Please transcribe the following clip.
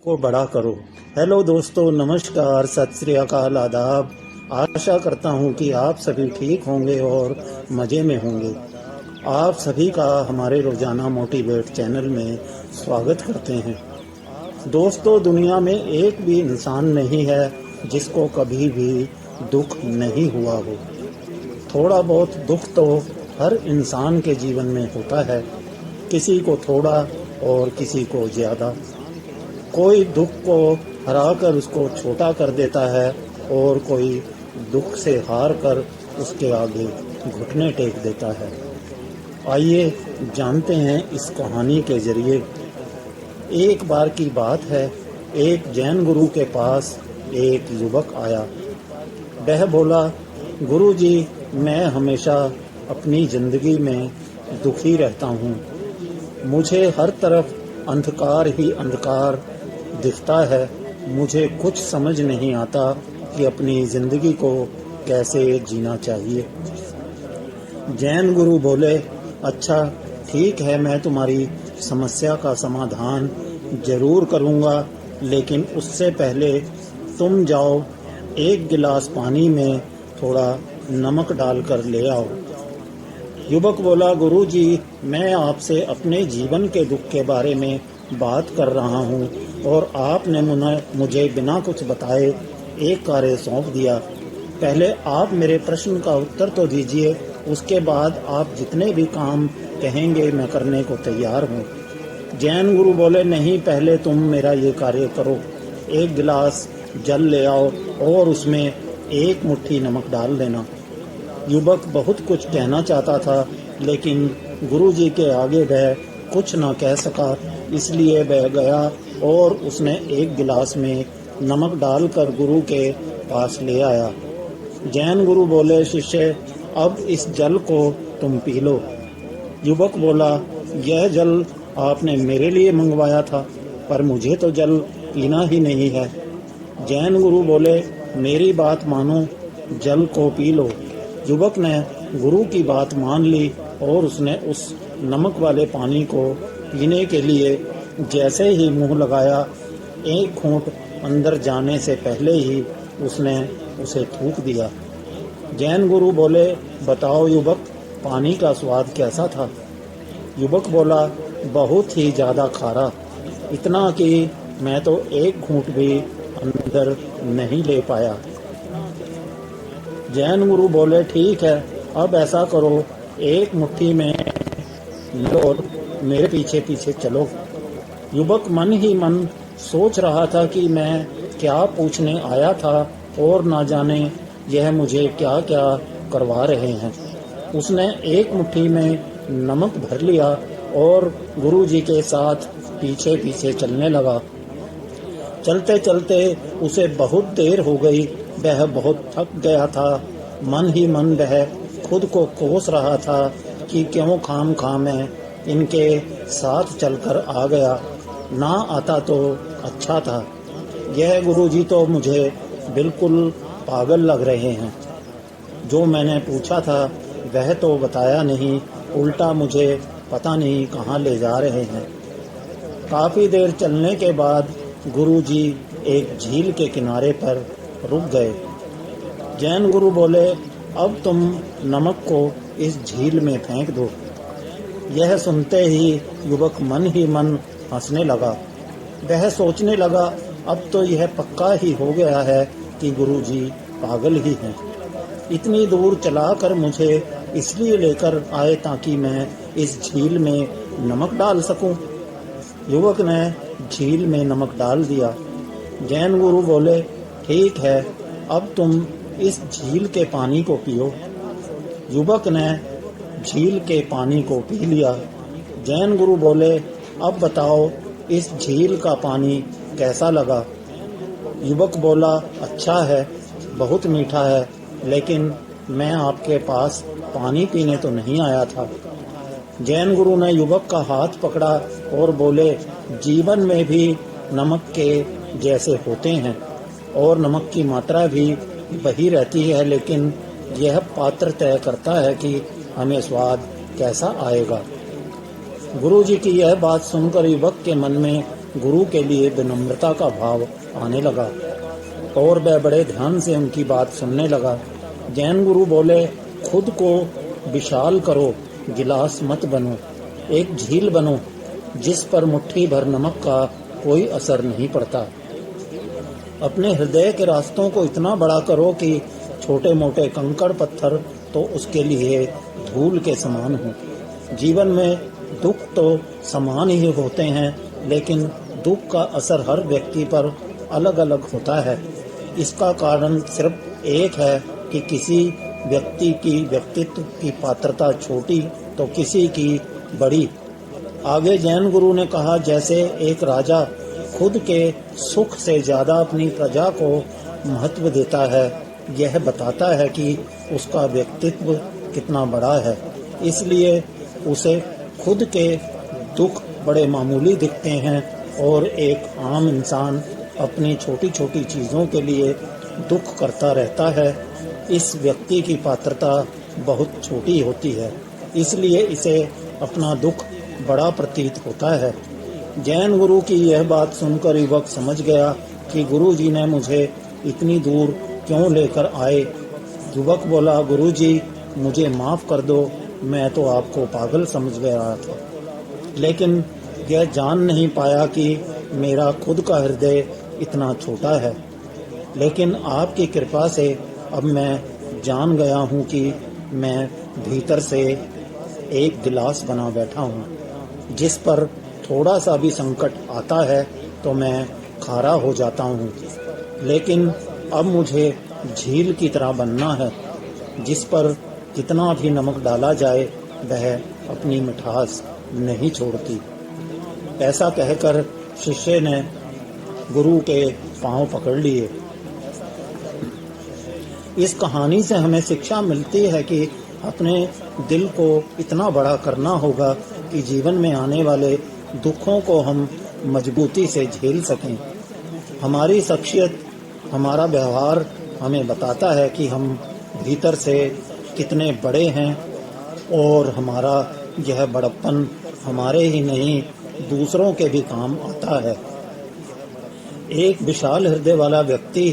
को बड़ा करो। हेलो दोस्तों, नमस्कार, सत श्री अकाल, आदाब। आशा करता हूँ कि आप सभी ठीक होंगे और मज़े में होंगे। आप सभी का हमारे रोज़ाना मोटिवेट चैनल में स्वागत करते हैं। दोस्तों, दुनिया में एक भी इंसान नहीं है जिसको कभी भी दुख नहीं हुआ हो। थोड़ा बहुत दुख तो हर इंसान के जीवन में होता है, किसी को थोड़ा और किसी को ज़्यादा। कोई दुख को हराकर उसको छोटा कर देता है और कोई दुख से हार कर उसके आगे घुटने टेक देता है। आइए जानते हैं इस कहानी के जरिए। एक बार की बात है, एक जैन गुरु के पास एक युवक आया। वह बोला, गुरुजी, मैं हमेशा अपनी ज़िंदगी में दुखी रहता हूँ। मुझे हर तरफ अंधकार ही अंधकार दिखता है। मुझे कुछ समझ नहीं आता कि अपनी ज़िंदगी को कैसे जीना चाहिए। जैन गुरु बोले, अच्छा ठीक है, मैं तुम्हारी समस्या का समाधान जरूर करूँगा, लेकिन उससे पहले तुम जाओ, एक गिलास पानी में थोड़ा नमक डालकर ले आओ। युवक बोला, गुरुजी, मैं आपसे अपने जीवन के दुख के बारे में बात कर रहा हूँ और आपने मुझे बिना कुछ बताए एक कार्य सौंप दिया। पहले आप मेरे प्रश्न का उत्तर तो दीजिए, उसके बाद आप जितने भी काम कहेंगे मैं करने को तैयार हूँ। जैन गुरु बोले, नहीं, पहले तुम मेरा ये कार्य करो। एक गिलास जल ले आओ और उसमें एक मुट्ठी नमक डाल देना। युवक बहुत कुछ कहना चाहता था, लेकिन गुरुजी के आगे वह कुछ न कह सका, इसलिए वह गया और उसने एक गिलास में नमक डालकर गुरु के पास ले आया। जैन गुरु बोले, शिष्य, अब इस जल को तुम पी लो। युवक बोला, यह जल आपने मेरे लिए मंगवाया था, पर मुझे तो जल पीना ही नहीं है। जैन गुरु बोले, मेरी बात मानो, जल को पी लो। युवक ने गुरु की बात मान ली और उसने उस नमक वाले पानी को पीने के लिए जैसे ही मुंह लगाया, एक घूंट अंदर जाने से पहले ही उसने उसे थूक दिया। जैन गुरु बोले, बताओ युवक, पानी का स्वाद कैसा था? युवक बोला, बहुत ही ज़्यादा खारा, इतना कि मैं तो एक घूंट भी अंदर नहीं ले पाया। जैन गुरु बोले, ठीक है, अब ऐसा करो, एक मुट्ठी में लो और मेरे पीछे पीछे चलो। युवक मन ही मन सोच रहा था कि मैं क्या पूछने आया था और ना जाने यह मुझे क्या क्या करवा रहे हैं। उसने एक मुट्ठी में नमक भर लिया और गुरुजी के साथ पीछे पीछे चलने लगा। चलते चलते उसे बहुत देर हो गई। वह बहुत थक गया था। मन ही मन वह खुद को कोस रहा था कि क्यों खाम खाम मैं इनके साथ चलकर आ गया, ना आता तो अच्छा था। यह गुरुजी तो मुझे बिल्कुल पागल लग रहे हैं। जो मैंने पूछा था वह तो बताया नहीं, उल्टा मुझे पता नहीं कहाँ ले जा रहे हैं। काफ़ी देर चलने के बाद गुरुजी एक झील के किनारे पर रुक गए। जैन गुरु बोले, अब तुम नमक को इस झील में फेंक दो। यह सुनते ही युवक मन ही मन हंसने लगा। वह सोचने लगा, अब तो यह पक्का ही हो गया है कि गुरुजी पागल ही हैं। इतनी दूर चलाकर मुझे इसलिए लेकर आए ताकि मैं इस झील में नमक डाल सकूं। युवक ने झील में नमक डाल दिया। जैन गुरु बोले, ठीक है, अब तुम इस झील के पानी को पियो। युवक ने झील के पानी को पी लिया। जैन गुरु बोले, अब बताओ इस झील का पानी कैसा लगा? युवक बोला, अच्छा है, बहुत मीठा है, लेकिन मैं आपके पास पानी पीने तो नहीं आया था। जैन गुरु ने युवक का हाथ पकड़ा और बोले, जीवन में भी नमक के जैसे होते हैं और नमक की मात्रा भी वही रहती है, लेकिन यह पात्र तय करता है कि हमें स्वाद कैसा आएगा। गुरुजी की यह बात सुनकर युवक के मन में गुरु के लिए विनम्रता का भाव आने लगा और वह बड़े ध्यान से उनकी बात सुनने लगा। जैन गुरु बोले, खुद को विशाल करो, गिलास मत बनो, एक झील बनो जिस पर मुट्ठी भर नमक का कोई असर नहीं पड़ता। अपने हृदय के रास्तों को इतना बड़ा करो कि छोटे मोटे कंकड़ पत्थर तो उसके लिए धूल के समान हो। जीवन में दुख तो समान ही होते हैं, लेकिन दुख का असर हर व्यक्ति पर अलग अलग होता है। इसका कारण सिर्फ एक है कि किसी व्यक्ति की व्यक्तित्व की पात्रता छोटी तो किसी की बड़ी। आगे जैन गुरु ने कहा, जैसे एक राजा खुद के सुख से ज्यादा अपनी प्रजा को महत्व देता है, यह बताता है कि उसका व्यक्तित्व कितना बड़ा है। इसलिए उसे खुद के दुख बड़े मामूली दिखते हैं और एक आम इंसान अपनी छोटी छोटी चीज़ों के लिए दुख करता रहता है। इस व्यक्ति की पात्रता बहुत छोटी होती है, इसलिए इसे अपना दुख बड़ा प्रतीत होता है। जैन गुरु की यह बात सुनकर युवक समझ गया कि गुरु जी ने मुझे इतनी दूर क्यों लेकर आए। युवक बोला, गुरु जी मुझे माफ कर दो, मैं तो आपको पागल समझ गया था, लेकिन यह जान नहीं पाया कि मेरा खुद का हृदय इतना छोटा है। लेकिन आपकी कृपा से अब मैं जान गया हूँ कि मैं भीतर से एक गिलास बना बैठा हूँ, जिस पर थोड़ा सा भी संकट आता है तो मैं खारा हो जाता हूँ। लेकिन अब मुझे झील की तरह बनना है, जिस पर कितना भी नमक डाला जाए वह अपनी मिठास नहीं छोड़ती। ऐसा कहकर शिष्य ने गुरु के पांव पकड़ लिए। इस कहानी से हमें शिक्षा मिलती है कि अपने दिल को इतना बड़ा करना होगा कि जीवन में आने वाले दुखों को हम मजबूती से झेल सकें। हमारी शख्सियत, हमारा व्यवहार हमें बताता है कि हम भीतर से कितने बड़े हैं और हमारा यह बड़प्पन हमारे ही नहीं दूसरों के भी काम आता है। एक विशाल हृदय वाला व्यक्ति